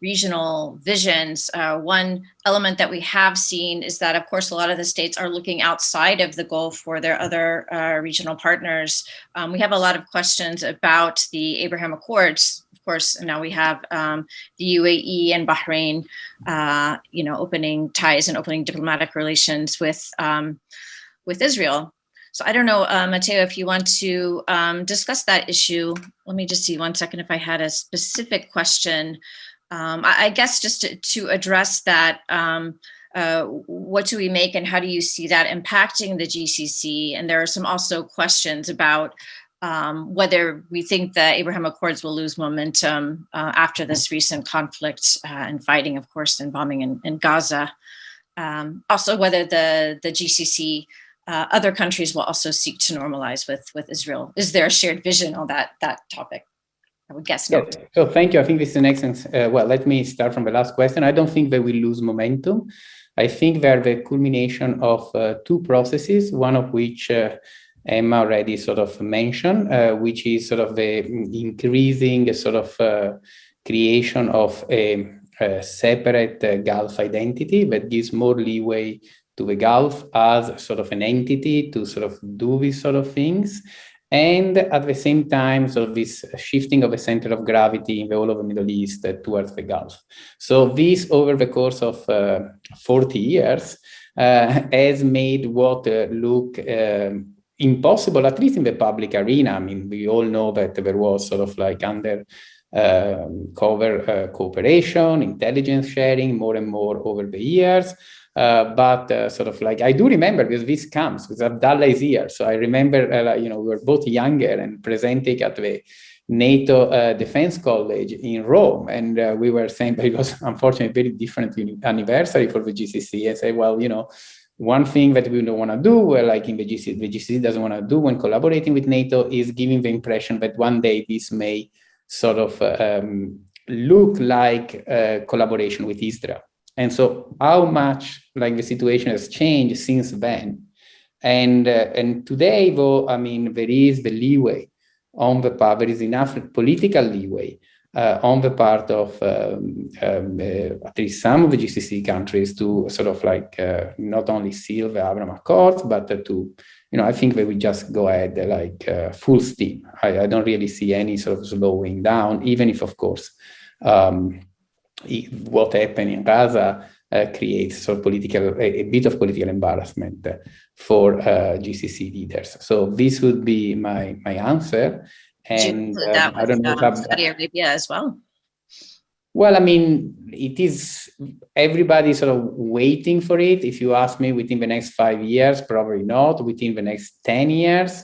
regional visions. One element that we have seen is that, of course, a lot of the states are looking outside of the Gulf for their other regional partners. We have a lot of questions about the Abraham Accords. Of course, now we have the UAE and Bahrain, opening ties and opening diplomatic relations with Israel. So I don't know, Matteo, if you want to discuss that issue. Let me just see 1 second if I had a specific question. I guess just to address that, what do we make and how do you see that impacting the GCC? And there are some also questions about whether we think the Abraham Accords will lose momentum after this recent conflict and fighting, of course, and bombing in Gaza. Also, whether the GCC, other countries will also seek to normalize with Israel. Is there a shared vision on that topic? I would guess not. Yeah. So thank you. I think this is an excellent. Well, let me start from the last question. I don't think they will lose momentum. I think they're the culmination of two processes, one of which Emma already sort of mentioned, which is sort of the increasing sort of creation of a separate Gulf identity that gives more leeway to the Gulf as sort of an entity to sort of do these sort of things. And at the same time, sort of this shifting of a center of gravity in the whole of the Middle East towards the Gulf. So this, over the course of 40 years, has made what look impossible, at least in the public arena. I mean, we all know that there was sort of like under cover cooperation, intelligence sharing, more and more over the years. But sort of like, I do remember, because this comes, because Abdullah is here. So I remember, we were both younger and presenting at the NATO Defense College in Rome. And we were saying, but it was unfortunately a very different anniversary for the GCC. I say, well, one thing that we don't want to do, like in the GCC doesn't want to do when collaborating with NATO, is giving the impression that one day this may sort of look like collaboration with Israel. And so how much like the situation has changed since then. And today, though, I mean, there is the leeway on the part, there is enough political leeway on the part of at least some of the GCC countries to sort of like not only seal the Abraham Accords, but to, I think they will just go ahead like full steam. I don't really see any sort of slowing down, even if, of course, what happened in Gaza creates sort of a bit of political embarrassment for GCC leaders. So this would be my answer. And I don't know if Saudi Arabia as well. Well, I mean, it is everybody sort of waiting for it. If you ask me, within the next 5 years, probably not. Within the next 10 years,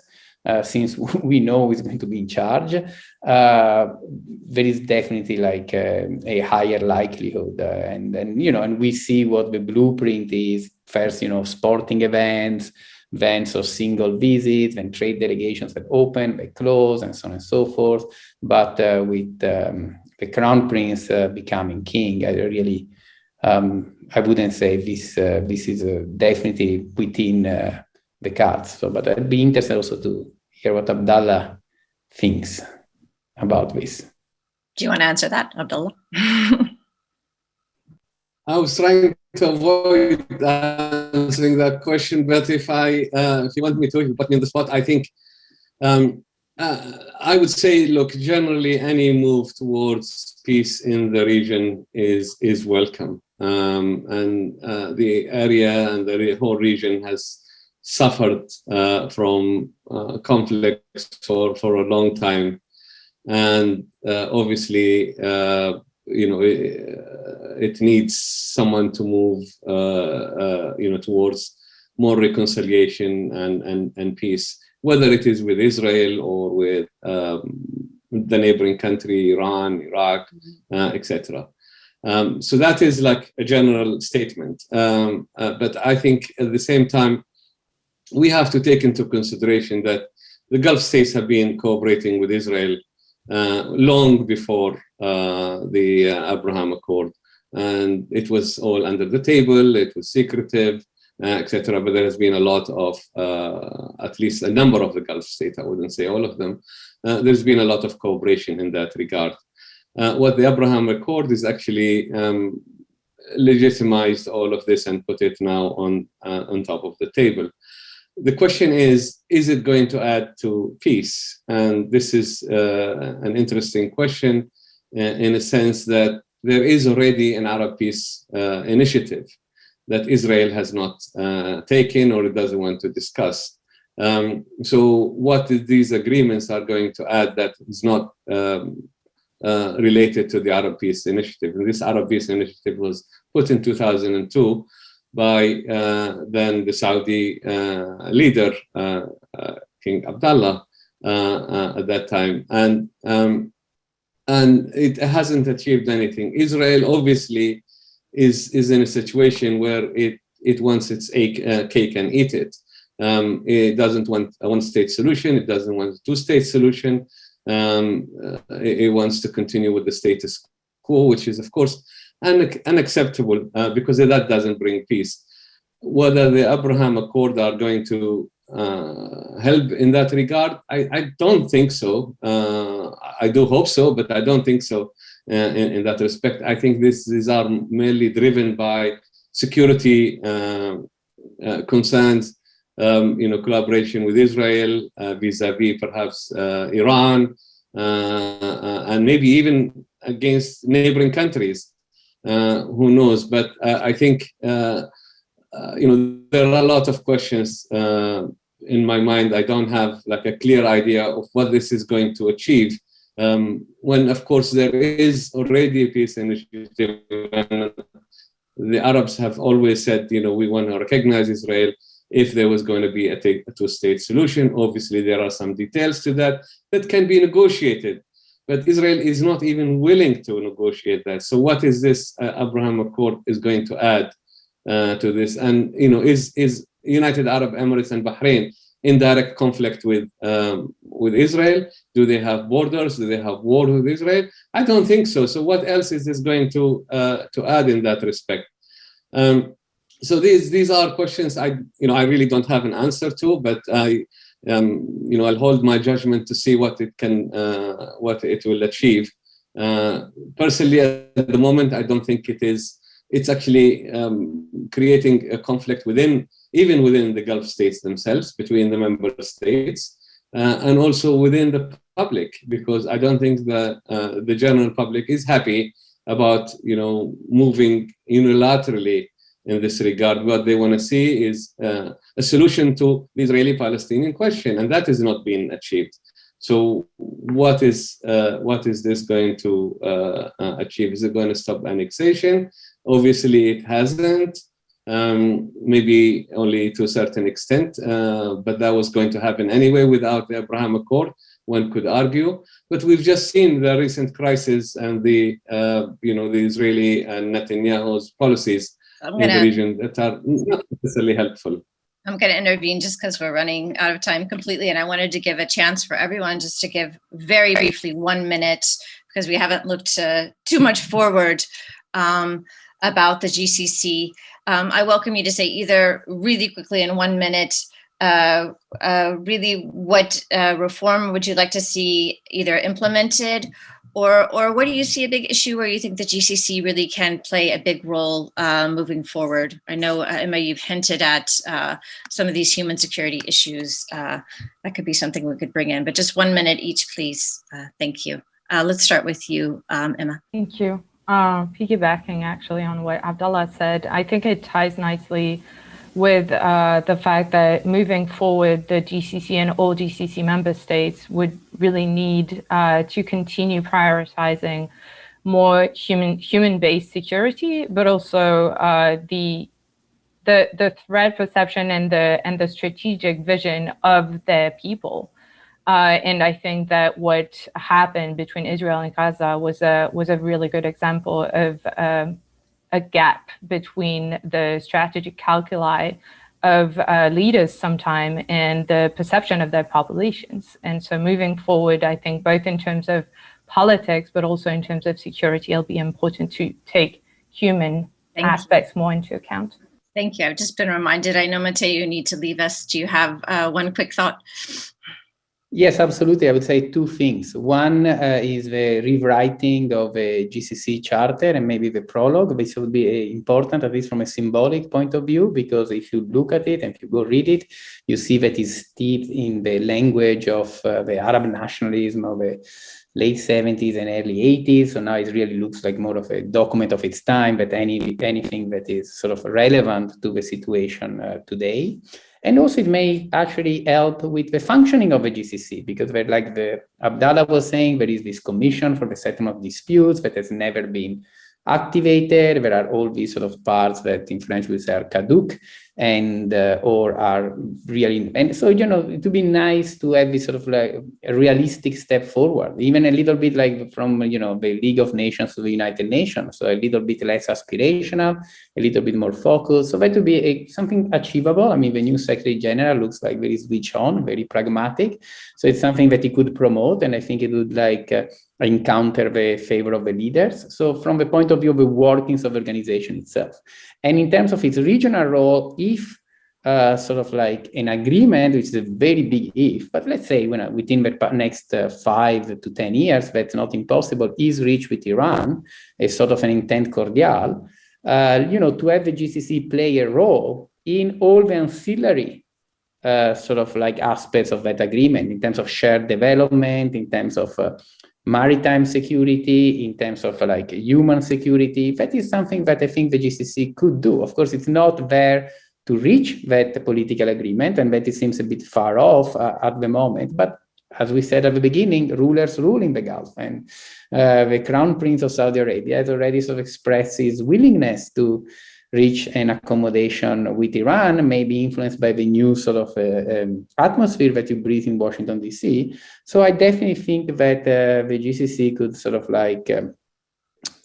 since we know who's going to be in charge, there is definitely like a higher likelihood. And we see what the blueprint is. First, sporting events, then so single visits, then trade delegations that open, they close, and so on and so forth. But with the crown prince becoming king, I wouldn't say this is definitely within the cards. So, but I'd be interested also to hear what Abdullah thinks about this. Do you want to answer that, Abdullah? I was trying to avoid answering that question, but if you want me to, you put me on the spot. I think I would say, look, generally any move towards peace in the region is welcome, and the area and the whole region has suffered from conflicts for a long time, and obviously, it needs someone to move, towards more reconciliation and peace, whether it is with Israel or with the neighboring country, Iran, Iraq, etc. So that is like a general statement. But I think at the same time, we have to take into consideration that the Gulf states have been cooperating with Israel long before the Abraham Accord, and it was all under the table, it was secretive, etc. But there has been a lot of, at least a number of the Gulf states, I wouldn't say all of them, there's been a lot of cooperation in that regard. What the Abraham Accord is actually legitimized all of this and put it now on top of the table. The question is it going to add to peace? And this is an interesting question. in a sense that there is already an Arab peace initiative that Israel has not taken or it doesn't want to discuss. So what these agreements are going to add that is not related to the Arab Peace Initiative. And this Arab Peace Initiative was put in 2002 by then the Saudi leader, King Abdullah, at that time. And it hasn't achieved anything. Israel obviously is in a situation where it wants its cake and eat it. It doesn't want a one-state solution. It doesn't want a two-state solution. It wants to continue with the status quo, which is, of course, unacceptable because that doesn't bring peace. Whether the Abraham Accord are going to help in that regard, I don't think so. I do hope so, but I don't think so in that respect. I think these are mainly driven by security concerns, collaboration with Israel vis-a-vis perhaps Iran, and maybe even against neighboring countries. Who knows? But I think there are a lot of questions in my mind. I don't have like a clear idea of what this is going to achieve. When of course there is already a peace initiative, and the Arabs have always said, we want to recognize Israel if there was going to be a two-state solution. Obviously, there are some details to that can be negotiated, but Israel is not even willing to negotiate that. So what is this Abraham Accord is going to add to this? And, is United Arab Emirates and Bahrain in direct conflict with Israel? Do they have borders? Do they have war with Israel? I don't think so. So what else is this going to add in that respect? So these are questions I really don't have an answer to, but I'll hold my judgment to see what it will achieve. Personally, at the moment, I don't think it is. It's actually creating a conflict even within the Gulf states themselves, between the member states, and also within the public, because I don't think the general public is happy about moving unilaterally in this regard. What they want to see is a solution to the Israeli-Palestinian question, and that is not being achieved. So what is this going to achieve? Is it going to stop annexation? Obviously, it hasn't. Maybe only to a certain extent, but that was going to happen anyway without the Abraham Accord, one could argue. But we've just seen the recent crisis and the Israeli and Netanyahu's policies in the region that are not necessarily helpful. I'm going to intervene just because we're running out of time completely, and I wanted to give a chance for everyone just to give very briefly 1 minute, because we haven't looked too much forward about the GCC. I welcome you to say either really quickly in 1 minute, really what reform would you like to see either implemented, or what do you see a big issue where you think the GCC really can play a big role moving forward? I know, Emma, you've hinted at some of these human security issues. That could be something we could bring in, but just 1 minute each, please. Thank you. Let's start with you, Emma. Thank you. Piggybacking actually on what Abdullah said, I think it ties nicely with the fact that moving forward, the GCC and all GCC member states would really need to continue prioritizing more human-based security, but also the threat perception and the strategic vision of their people. And I think that what happened between Israel and Gaza was a really good example of a gap between the strategic calculi of leaders sometime and the perception of their populations. And so moving forward, I think both in terms of politics, but also in terms of security, it'll be important to take human aspects more into account. Thank you. I've just been reminded, I know, Matteo, you need to leave us. Do you have one quick thought? Yes, absolutely. I would say two things. One is the rewriting of a GCC charter and maybe the prologue, which will be important, at least from a symbolic point of view, because if you look at it and if you go read it, you see that it's steeped in the language of the Arab nationalism, of late 70s and early 80s. So now it really looks like more of a document of its time, but anything that is sort of relevant to the situation today. And also it may actually help with the functioning of the GCC, because like Abdullah was saying, there is this commission for the settlement of disputes that has never been activated. There are all these sort of parts that in French we say are caduc, and or are really, and so, you know, it would be nice to have this sort of like a realistic step forward, even a little bit like from, you know, the League of Nations to the United Nations, so a little bit less aspirational, a little bit more focused. So that would be something achievable. I mean, the new Secretary General looks like very switch on, very pragmatic. So it's something that he could promote, and I think it would like encounter the favor of the leaders. So from the point of view of the workings of the organization itself. And in terms of its regional role, if sort of like an agreement, which is a very big if, but let's say within the next 5 to 10 years, that's not impossible, is reached with Iran, a sort of an intent cordial, you know, to have the GCC play a role in all the ancillary sort of like aspects of that agreement, in terms of shared development, in terms of maritime security, in terms of like human security. That is something that I think the GCC could do. Of course, it's not there to reach that political agreement, and that it seems a bit far off at the moment. But as we said at the beginning, rulers rule in the Gulf, and the Crown Prince of Saudi Arabia has already sort of expressed his willingness to reach an accommodation with Iran, maybe influenced by the new sort of atmosphere that you breathe in Washington, D.C. So I definitely think that the GCC could sort of like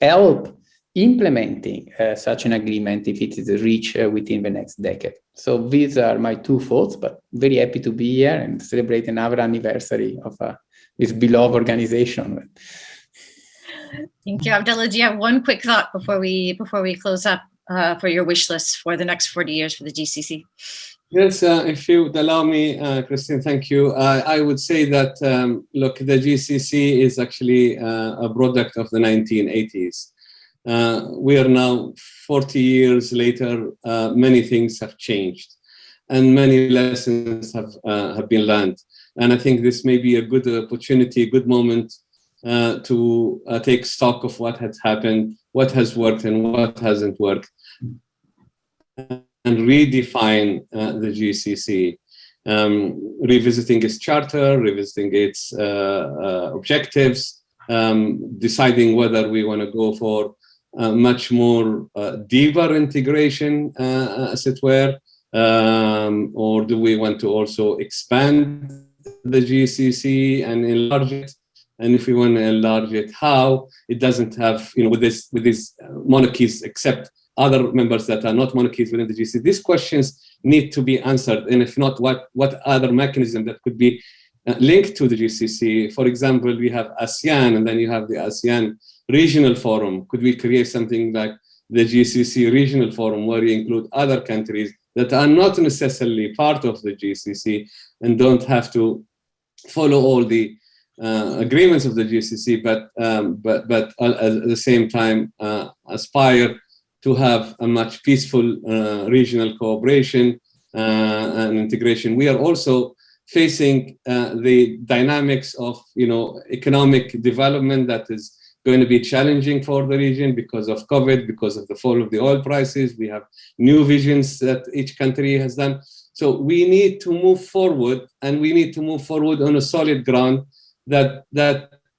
help implementing such an agreement if it is reached within the next decade. So these are my 2 thoughts, but very happy to be here and celebrate another anniversary of this beloved organization. Thank you, Abdullah. Do you have one quick thought before we close up? For your wish list for the next 40 years for the GCC? Yes, if you would allow me, Kristin, thank you. I would say that, look, the GCC is actually a product of the 1980s. We are now 40 years later, many things have changed and many lessons have been learned. And I think this may be a good opportunity, a good moment to take stock of what has happened, what has worked and what hasn't worked, and redefine the GCC, revisiting its charter, revisiting its objectives, deciding whether we want to go for much more deeper integration, as it were, or do we want to also expand the GCC and enlarge it? And if we want to enlarge it, how? It doesn't have, you know, with these monarchies, except other members that are not monarchies within the GCC. These questions need to be answered, and if not, what other mechanism that could be linked to the GCC? For example, we have ASEAN, and then you have the ASEAN Regional Forum. Could we create something like the GCC Regional Forum, where you include other countries that are not necessarily part of the GCC and don't have to follow all the agreements of the GCC, but at the same time aspire to have a much peaceful regional cooperation and integration? We are also facing the dynamics of, you know, economic development that is going to be challenging for the region because of COVID, because of the fall of the oil prices. We have new visions that each country has done. So we need to move forward, and we need to move forward on a solid ground that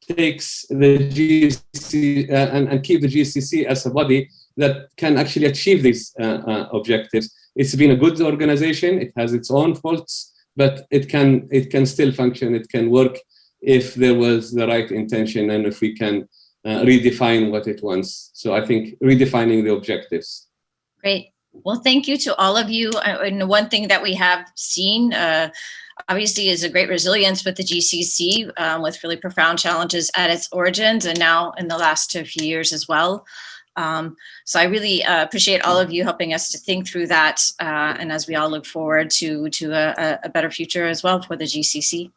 takes the GCC and keep the GCC as a body that can actually achieve these objectives. It's been a good organization. It has its own faults, but it can still function. It can work if there was the right intention and if we can redefine what it wants. So I think redefining the objectives. Great. Well, thank you to all of you. And one thing that we have seen, obviously, is a great resilience with the GCC, with really profound challenges at its origins and now in the last few years as well. So I really appreciate all of you helping us to think through that, and as we all look forward to a better future as well for the GCC.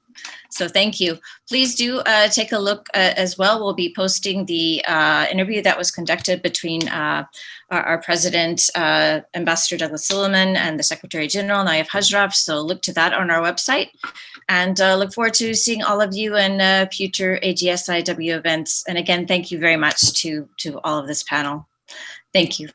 So thank you. Please do take a look as well. We'll be posting the interview that was conducted between our President, Ambassador Douglas Silliman, and the Secretary General, Naif Hajraf. So look to that on our website. And look forward to seeing all of you in future AGSIW events. And again, thank you very much to all of this panel. Thank you.